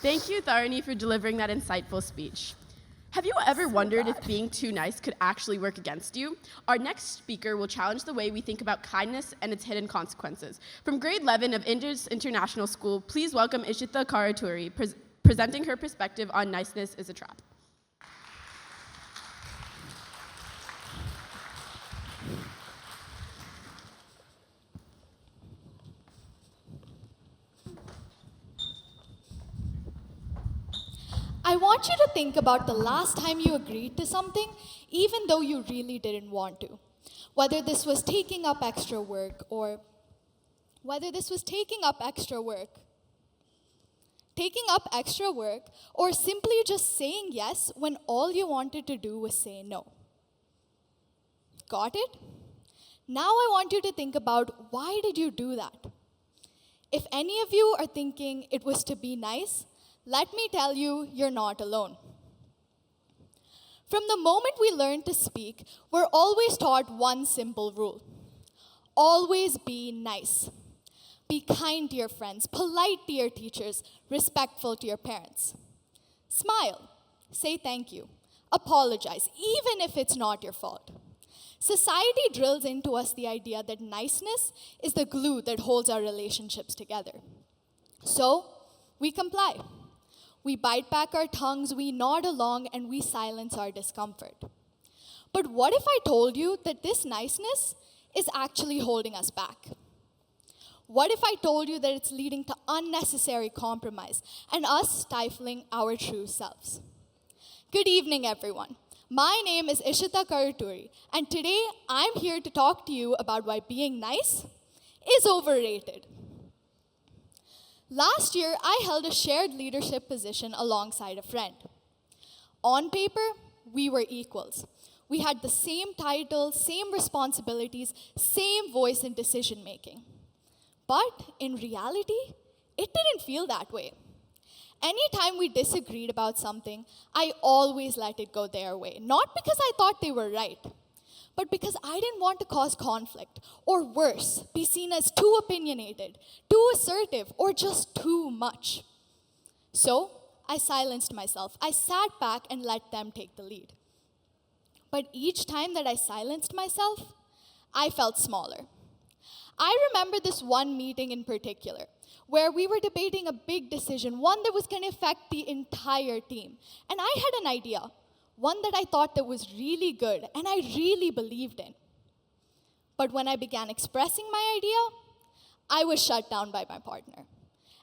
Thank you, Tharani, for delivering that insightful speech. Have you ever wondered if being too nice could actually work against you? Our next speaker will challenge the way we think about kindness and its hidden consequences. From grade 11 of Indus International School, please welcome Ishita Karuturi, presenting her perspective on niceness is a trap. I want you to think about the last time you agreed to something, even though you really didn't want to. Whether this was taking up extra work or simply just saying yes when all you wanted to do was say no. Got it? Now I want you to think about why did you do that? If any of you are thinking it was to be nice, let me tell you, you're not alone. From the moment we learn to speak, we're always taught one simple rule. Always be nice. Be kind to your friends, polite to your teachers, respectful to your parents. Smile. Say thank you. Apologize, even if it's not your fault. Society drills into us the idea that niceness is the glue that holds our relationships together. So, we comply. We bite back our tongues, we nod along, and we silence our discomfort. But what if I told you that this niceness is actually holding us back? What if I told you that it's leading to unnecessary compromise and us stifling our true selves? Good evening, everyone. My name is Ishita Karuturi, and today I'm here to talk to you about why being nice is overrated. Last year, I held a shared leadership position alongside a friend. On paper, we were equals. We had the same title, same responsibilities, same voice in decision-making. But in reality, it didn't feel that way. Anytime we disagreed about something, I always let it go their way. Not because I thought they were right, but because I didn't want to cause conflict, or worse, be seen as too opinionated, too assertive, or just too much. So, I silenced myself. I sat back and let them take the lead. But each time that I silenced myself, I felt smaller. I remember this one meeting in particular, where we were debating a big decision, one that was going to affect the entire team. And I had an idea. One that I thought that was really good and I really believed in. But when I began expressing my idea, I was shut down by my partner.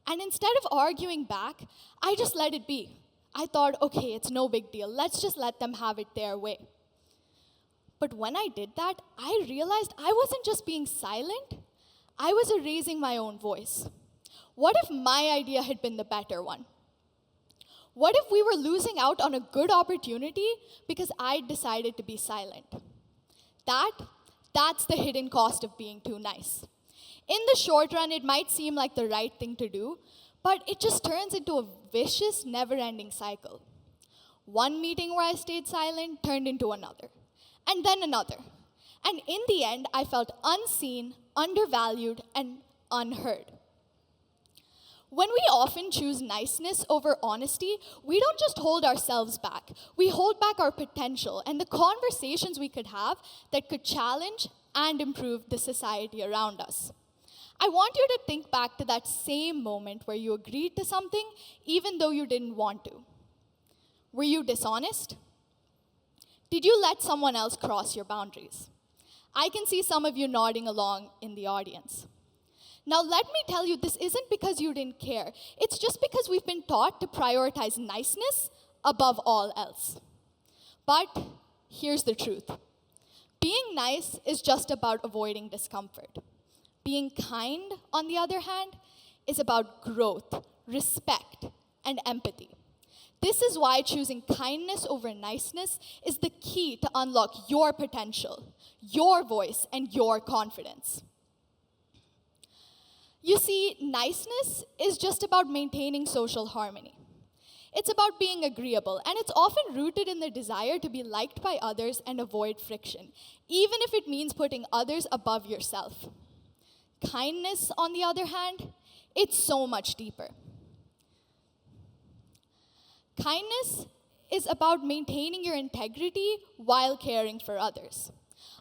And instead of arguing back, I just let it be. I thought, okay, it's no big deal. Let's just let them have it their way. But when I did that, I realized I wasn't just being silent, I was erasing my own voice. What if my idea had been the better one? What if we were losing out on a good opportunity because I decided to be silent? That's the hidden cost of being too nice. In the short run, it might seem like the right thing to do, but it just turns into a vicious, never-ending cycle. One meeting where I stayed silent turned into another, and then another. And in the end, I felt unseen, undervalued, and unheard. When we often choose niceness over honesty, we don't just hold ourselves back. We hold back our potential and the conversations we could have that could challenge and improve the society around us. I want you to think back to that same moment where you agreed to something even though you didn't want to. Were you dishonest? Did you let someone else cross your boundaries? I can see some of you nodding along in the audience. Now, let me tell you, this isn't because you didn't care. It's just because we've been taught to prioritize niceness above all else. But here's the truth. Being nice is just about avoiding discomfort. Being kind, on the other hand, is about growth, respect, and empathy. This is why choosing kindness over niceness is the key to unlock your potential, your voice, and your confidence. You see, niceness is just about maintaining social harmony. It's about being agreeable, and it's often rooted in the desire to be liked by others and avoid friction, even if it means putting others above yourself. Kindness, on the other hand, it's so much deeper. Kindness is about maintaining your integrity while caring for others.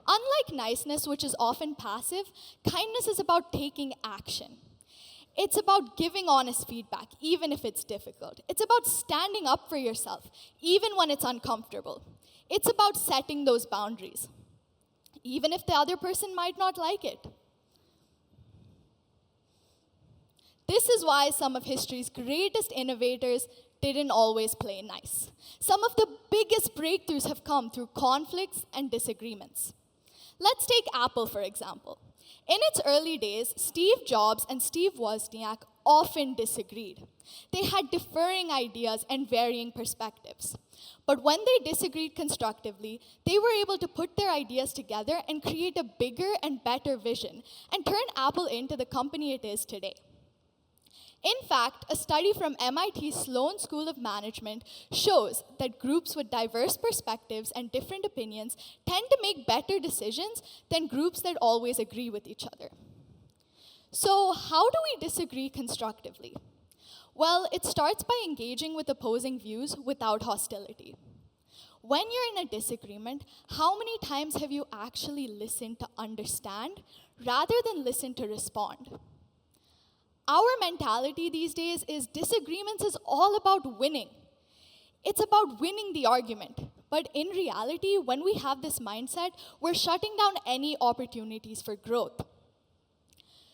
Unlike niceness, which is often passive, kindness is about taking action. It's about giving honest feedback, even if it's difficult. It's about standing up for yourself, even when it's uncomfortable. It's about setting those boundaries, even if the other person might not like it. This is why some of history's greatest innovators didn't always play nice. Some of the biggest breakthroughs have come through conflicts and disagreements. Let's take Apple, for example. In its early days, Steve Jobs and Steve Wozniak often disagreed. They had differing ideas and varying perspectives. But when they disagreed constructively, they were able to put their ideas together and create a bigger and better vision and turn Apple into the company it is today. In fact, a study from MIT Sloan School of Management shows that groups with diverse perspectives and different opinions tend to make better decisions than groups that always agree with each other. So, how do we disagree constructively? Well, it starts by engaging with opposing views without hostility. When you're in a disagreement, how many times have you actually listened to understand rather than listen to respond? Our mentality these days is disagreements is all about winning. It's about winning the argument. But in reality, when we have this mindset, we're shutting down any opportunities for growth.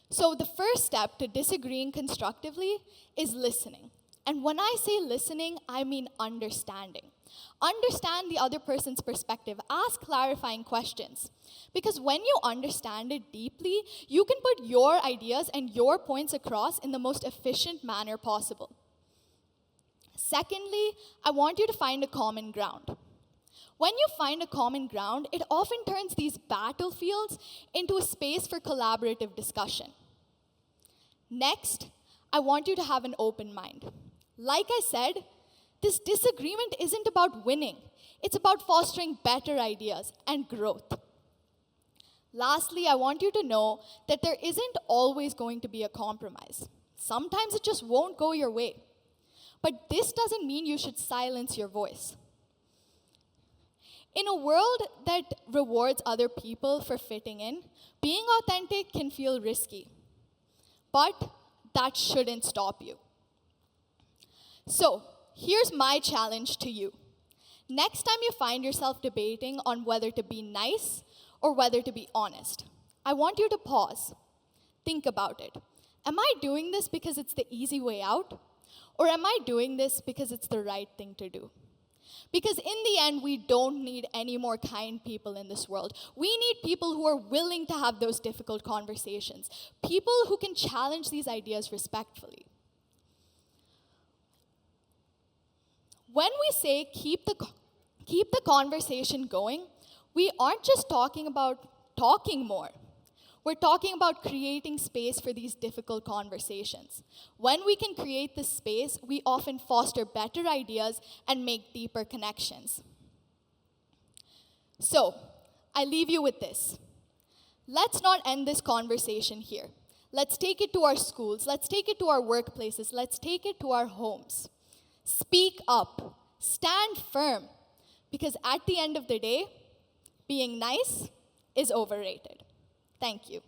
So the first step to disagreeing constructively is listening. And when I say listening, I mean understanding. Understand the other person's perspective. Ask clarifying questions. Because when you understand it deeply, you can put your ideas and your points across in the most efficient manner possible. Secondly, I want you to find a common ground. When you find a common ground, it often turns these battlefields into a space for collaborative discussion. Next, I want you to have an open mind. Like I said, this disagreement isn't about winning. It's about fostering better ideas and growth. Lastly, I want you to know that there isn't always going to be a compromise. Sometimes it just won't go your way. But this doesn't mean you should silence your voice. In a world that rewards other people for fitting in, being authentic can feel risky. But that shouldn't stop you. So, here's my challenge to you. Next time you find yourself debating on whether to be nice or whether to be honest, I want you to pause. Think about it. Am I doing this because it's the easy way out? Or am I doing this because it's the right thing to do? Because in the end, we don't need any more kind people in this world. We need people who are willing to have those difficult conversations. People who can challenge these ideas respectfully. When we say keep the conversation going, we aren't just talking about talking more. We're talking about creating space for these difficult conversations. When we can create this space, we often foster better ideas and make deeper connections. So, I leave you with this. Let's not end this conversation here. Let's take it to our schools. Let's take it to our workplaces. Let's take it to our homes. Speak up. Stand firm. Because at the end of the day, being nice is overrated. Thank you.